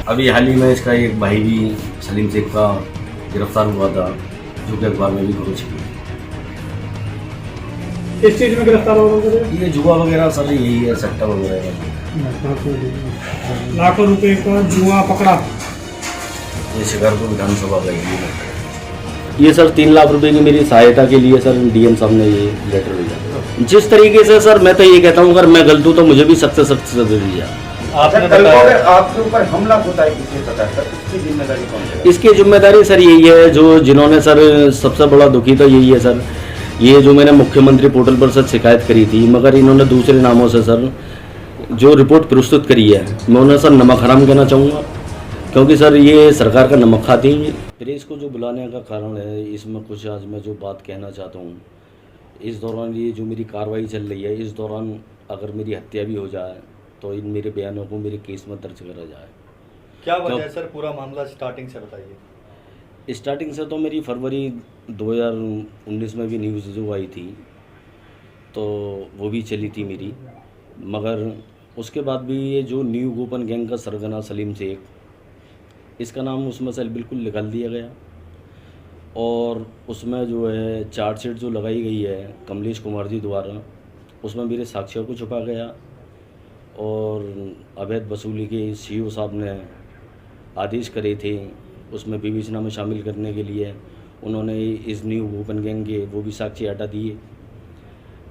अभी हाल ही में इसका एक भाई भी सलीम शेख का गिरफ्तार हुआ था, जो कि अखबार में भी खबर छपी। किस चीज में गिरफ्तार हो गए? ये जुआ वगैरह सर यही है, सट्टा वगैरह। लाखों रुपए का जुआ पकड़ा। ये शिकारपुर विधानसभा का ये सर 3 लाख रुपए की मेरी सहायता के लिए सर डीएम साहब ने ये लेटर भेजा। जिस तरीके से सर मैं तो ये कहता हूँ, अगर मैं गलत हूँ तो मुझे भी सख्त से सख्त सजा दिया। आपके ऊपर हमला होता है किसने पता है सर, इसकी जिम्मेदारी कौन है? इसकी जिम्मेदारी सर यही है, जो जिन्होंने सर सबसे बड़ा दुखी तो यही है सर, ये जो मैंने मुख्यमंत्री पोर्टल पर सर शिकायत करी थी, मगर इन्होंने दूसरे नामों से सर जो रिपोर्ट प्रस्तुत करी है, मैं उन्हें सर नमक हराम कहना चाहूँगा, क्योंकि सर ये सरकार का नमक खाती है। प्रेस को जो बुलाने का कारण है, इसमें कुछ आज मैं जो बात कहना चाहता हूँ, इस दौरान ये जो मेरी कार्रवाई चल रही है, इस दौरान अगर मेरी हत्या भी हो जाए तो इन मेरे बयानों को मेरे केस में दर्ज करा जाए। क्या वजह है सर, पूरा मामला स्टार्टिंग से बताइए। स्टार्टिंग से तो मेरी फरवरी 2019 में भी न्यूज़ जो आई थी तो वो भी चली थी मेरी, मगर उसके बाद भी ये जो न्यू गोपन गैंग का सरगना सलीम शेख, इसका नाम उसमें से बिल्कुल निकाल दिया गया, और उसमें जो है चार्जशीट जो लगाई गई है कमलेश कुमार जी द्वारा, उसमें मेरे साक्ष्यों को छुपा गया, और अवैध वसूली के सीईओ साहब ने आदेश करे थे उसमें विवेचना में शामिल करने के लिए, उन्होंने इस न्यू गोपन गैंग के वो भी साक्ष्य हटा दिए।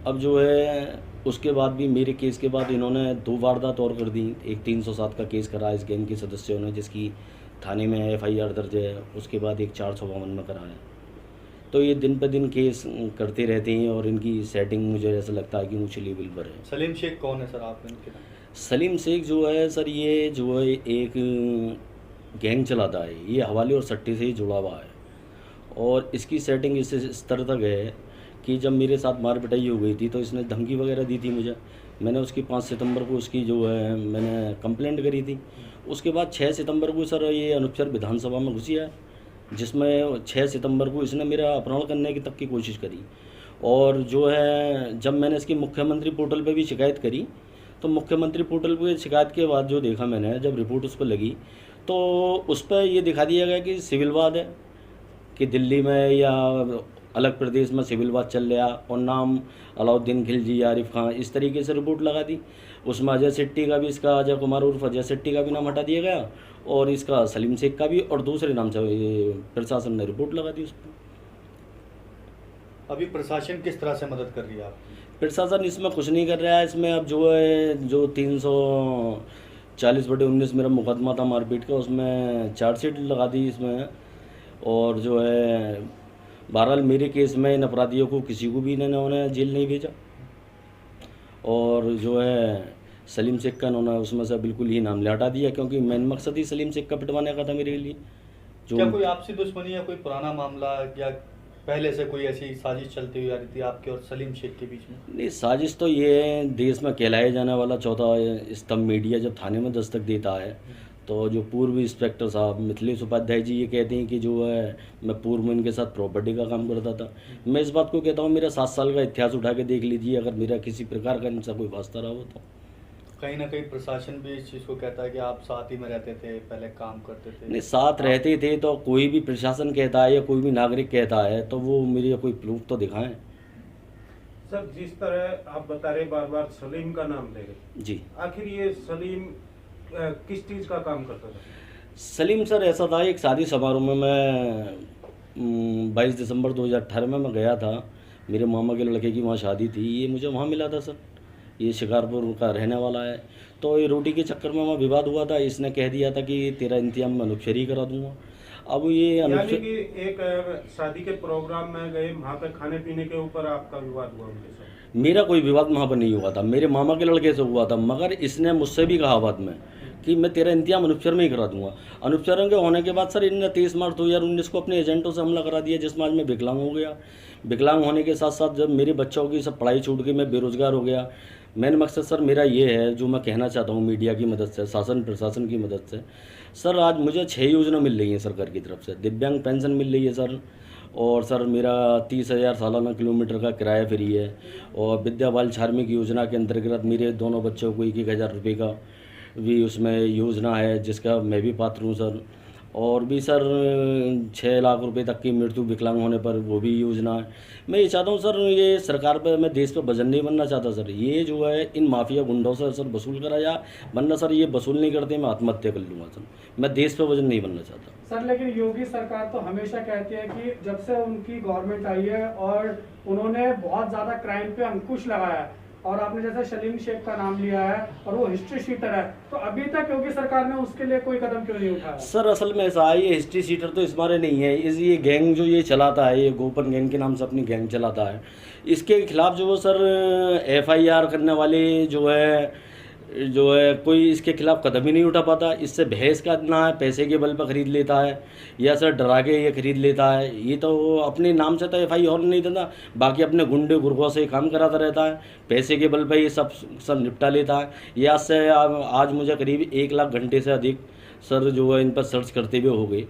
अब जो है उसके बाद भी मेरे केस के बाद इन्होंने 2 वारदात और कर दी। एक 307 का केस करा इस गैंग के सदस्यों ने, जिसकी थाने में एफआईआर दर्ज है, उसके बाद एक 452 में करा है। तो ये दिन पे दिन केस करते रहते हैं, और इनकी सेटिंग मुझे ऐसा लगता है कि ऊँचे लेवल पर है। सलीम शेख कौन है सर आप इनके? सलीम शेख जो है सर, ये जो है एक गैंग चलाता है, ये हवाले और सट्टे से ही जुड़ा हुआ है, और इसकी सेटिंग इस तरह तक है कि जब मेरे साथ मार पिटाई हो गई थी तो इसने धमकी वगैरह दी थी मुझे। मैंने उसकी 5 सितंबर को उसकी जो है मैंने कंप्लेंट करी थी। उसके बाद 6 सितंबर को सर ये अनुपचर विधानसभा में घुसी है, जिसमें 6 सितंबर को इसने मेरा अपहरण करने की तक की कोशिश करी। और जो है जब मैंने इसकी मुख्यमंत्री पोर्टल पर भी शिकायत करी, तो मुख्यमंत्री पोर्टल पर शिकायत के बाद जो देखा मैंने, जब रिपोर्ट उस पर लगी तो उस पर ये दिखा दिया गया कि सिविलवाद है, कि दिल्ली में या अलग प्रदेश में सिविलवाद चल रहा, और नाम अलाउद्दीन खिलजी, आरिफ खान, इस तरीके से रिपोर्ट लगा दी। उसमें अजय शेट्टी का भी, इसका अजय कुमार उर्फ अजय शेट्टी का भी नाम हटा दिया गया, और इसका सलीम शेख का भी, और दूसरे नाम से प्रशासन ने रिपोर्ट लगा दी उस पर। अभी प्रशासन किस तरह से मदद कर रही है आप? प्रशासन इसमें कुछ नहीं कर रहा है। इसमें अब जो है जो 340/19 मेरा मुकदमा था मारपीट का, उसमें चार्जशीट लगा दी इसमें, और जो है बहरहाल मेरे केस में इन अपराधियों को किसी को भी इन्होंने जेल नहीं भेजा, और जो है सलीम शेख का इन्होंने उसमें से बिल्कुल ही नाम हटा दिया, क्योंकि मेन मकसद ही सलीम शेख का पिटवाने का था मेरे लिए। क्या कोई आपसी दुश्मनी या कोई पुराना मामला, या पहले से कोई ऐसी साजिश चलती हुई आ रही थी आपके और सलीम शेख के बीच में? नहीं, साजिश तो ये है, देश में कहलाए जाने वाला चौथा स्तंभ मीडिया जब थाने में दस्तक देता है, तो जो पूर्व इंस्पेक्टर साहब मिथिलेश उपाध्याय जी ये कहते हैं कि जो है मैं पूर्व में इनके साथ प्रॉपर्टी का काम करता था। मैं इस बात को कहता हूँ, मेरा 7 साल का इतिहास उठा के देख लीजिए, अगर मेरा किसी प्रकार का इनसे कोई वास्ता रहा हो तो। कहीं ना कहीं प्रशासन भी इस चीज़ को कहता है कि आप साथ ही में रहते थे, पहले काम करते थे। नहीं, साथ रहते थे तो कोई भी प्रशासन कहता है या कोई भी नागरिक कहता है तो वो मेरे कोई प्रूफ तो दिखाएं। सर, जिस तरह आप बता रहे बार बार सलीम का नाम ले रहे जी, आखिर ये सलीम किस चीज़ का काम करता था? सलीम सर ऐसा था, एक शादी समारोह में मैं 22 दिसंबर 2018 में मैं गया था, मेरे मामा के लड़के की वहाँ शादी थी, ये मुझे वहाँ मिला था सर। ये शिकारपुर का रहने वाला है, तो ये रोटी के चक्कर में वहाँ विवाद हुआ था। इसने कह दिया था कि तेरा इंतजाम मैं अनुपचरी करा दूंगा। अब ये यानी कि एक शादी के प्रोग्राम में गए, वहाँ पे खाने पीने के ऊपर आपका विवाद हुआ उनके साथ? मेरा कोई विवाद वहाँ पर नहीं हुआ था, मेरे मामा के लड़के से हुआ था, मगर इसने मुझसे भी कहा बाद में कि मैं तेरा इंतजाम अनुपचर में ही करा दूंगा। अनुपचरों के होने के बाद सर इन्होंने 23 मार्च 2019 को अपने एजेंटों से हमला करा दिया, जिसमें आज मैं विकलांग हो गया। विकलांग होने के साथ साथ जब मेरे बच्चों की सब पढ़ाई छूट गई, मैं बेरोजगार हो गया। मेन मकसद सर मेरा ये है, जो मैं कहना चाहता हूँ मीडिया की मदद से, शासन प्रशासन की मदद से, सर आज मुझे 6 योजना मिल रही हैं सरकार की तरफ से। दिव्यांग पेंशन मिल रही है सर, और सर मेरा 30,000 सालाना किलोमीटर का किराया फ्री है। और विद्या बाल कार्मिक योजना के अंतर्गत मेरे दोनों बच्चों को 1,000 रुपये का भी उसमें योजना है, जिसका मैं भी पात्र हूँ सर। और भी सर 6 लाख रुपए तक की मृत्यु विकलांग होने पर वो भी योजना है। मैं ये चाहता हूँ सर, ये सरकार पे, मैं देश पे वजन नहीं बनना चाहता सर। ये जो है इन माफिया गुंडों से सर वसूल करा जा, वरना सर ये वसूल नहीं करते मैं आत्महत्या कर लूँगा सर। मैं देश पे वजन नहीं बनना चाहता सर। लेकिन योगी सरकार तो हमेशा कहती है कि जब से उनकी गवर्नमेंट आई है और उन्होंने बहुत ज़्यादा क्राइम पे अंकुश लगाया है, और आपने जैसे सलीम शेख का नाम लिया है और वो हिस्ट्री शीटर है, तो अभी तक योगी सरकार ने उसके लिए कोई कदम क्यों नहीं उठाया? सर असल में ऐसा है, ये हिस्ट्री शीटर तो इस बारे नहीं है। ये गैंग जो ये चलाता है, ये गोपन गैंग के नाम से अपनी गैंग चलाता है, इसके खिलाफ जो वो सर FIR करने वाले जो है कोई इसके खिलाफ कदम ही नहीं उठा पाता। इससे बहस करना है, पैसे के बल पर खरीद लेता है, या सर डरा के ये खरीद लेता है। ये तो अपने नाम से तो FIR नहीं देता, बाकी अपने गुंडे गुर्गों से काम कराता रहता है, पैसे के बल पर ये सब निपटा लेता है। ये आज मुझे करीब 1 लाख घंटे से अधिक सर जो है इन पर सर्च करते हुए हो गए।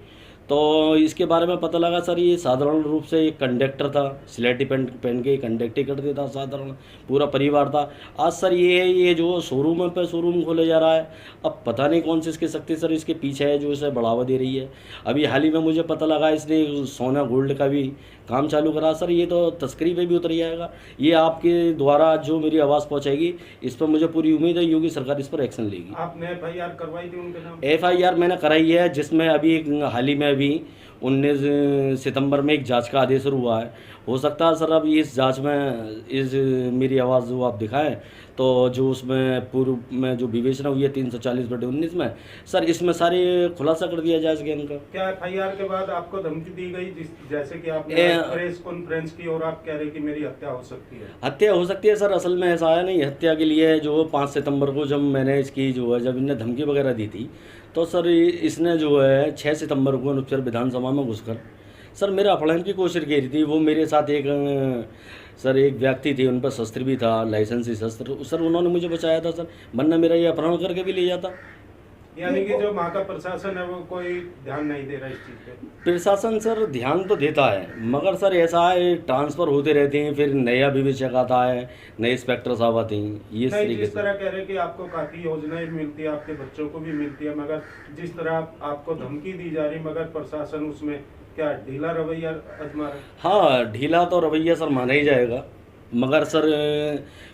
तो इसके बारे में पता लगा सर, ये साधारण रूप से एक कंडक्टर था, स्लेटी पहन के कंडक्टर करते था, साधारण पूरा परिवार था। आज सर ये जो शोरूम पे शोरूम खोले जा रहा है, अब पता नहीं कौन सी इसकी शक्ति सर इसके पीछे है जो इसे बढ़ावा दे रही है। अभी हाल ही में मुझे पता लगा इसने सोना गोल्ड का भी काम चालू करा सर। ये तो तस्करी पे भी उतर जाएगा। ये आपके द्वारा जो मेरी आवाज़ पहुँचाएगी, इस पर मुझे पूरी उम्मीद है योगी सरकार इस पर एक्शन लेगी। आपने FIR करवाई थी उनके नाम? FIR मैंने कराई है, जिसमें अभी हाल ही में अभी 19 सितंबर में एक जांच का आदेश हुआ है। हो सकता है सर अब इस जांच में मेरी आवाज़ जो आप दिखाएं, तो जो उसमें पूर्व में जो विवेचना हुई है 340/19 में सर, इसमें सारे खुलासा कर दिया जाए इस गेम का। क्या FIR के बाद आपको धमकी दी गई, जैसे कि आपने प्रेस कॉन्फ्रेंस की और आप कह रहे कि मेरी हत्या हो सकती है? हत्या हो सकती है सर, असल में ऐसा है नहीं। हत्या के लिए जो 5 सितंबर को जब मैंने इसकी जो है जब इन्हें धमकी वगैरह दी थी, तो सर इसने जो है 6 सितंबर को अनुपचर विधानसभा में घुसकर सर मेरा अपहरण की कोशिश की थी। वो मेरे साथ एक व्यक्ति थे, उन पर शस्त्र भी था, लाइसेंसी शस्त्र। सर उन्होंने मुझे बचाया था सर, वरना मेरा ये अपहरण करके भी ले जाता। यानी कि जो वहाँ का प्रशासन है वो कोई ध्यान नहीं दे रहा इस चीज़ पे? प्रशासन सर ध्यान तो देता है, मगर सर ऐसा है ट्रांसफ़र होते रहते हैं, फिर नया विवेचक आता है, नए इंस्पेक्टर साहब आते हैं। ये जिस तरह कह रहे हैं कि आपको काफ़ी योजनाएं मिलती है, आपके बच्चों को भी मिलती है, मगर जिस तरह आपको धमकी दी जा रही, मगर प्रशासन उसमें क्या ढीला रवैया आजमा रहा है? हाँ, ढीला तो रवैया सर माना ही जाएगा, मगर सर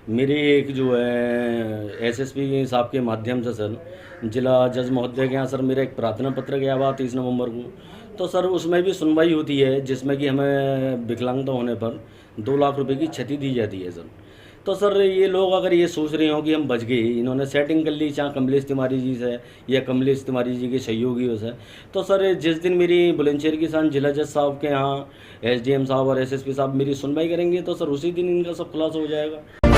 मेरी एक जो है SSP साहब के माध्यम से सर जिला जज महोदय के यहाँ सर मेरा एक प्रार्थना पत्र गया हुआ 30 नवंबर को। तो सर उसमें भी सुनवाई होती है, जिसमें कि हमें विकलांगता होने पर 2 लाख रुपए की क्षति दी जाती है सर। तो सर ये लोग अगर ये सोच रहे हो कि हम बच गए, इन्होंने सेटिंग कर ली चाहे कमलेश तिवारी जी से या कमलेश तिवारी जी के सहयोगियों से, तो सर जिस दिन मेरी बुलंदशहर की शान जिला जज साहब के यहाँ SDM साहब और SSP साहब मेरी सुनवाई करेंगे, तो सर उसी दिन इनका सब खुलासा हो जाएगा।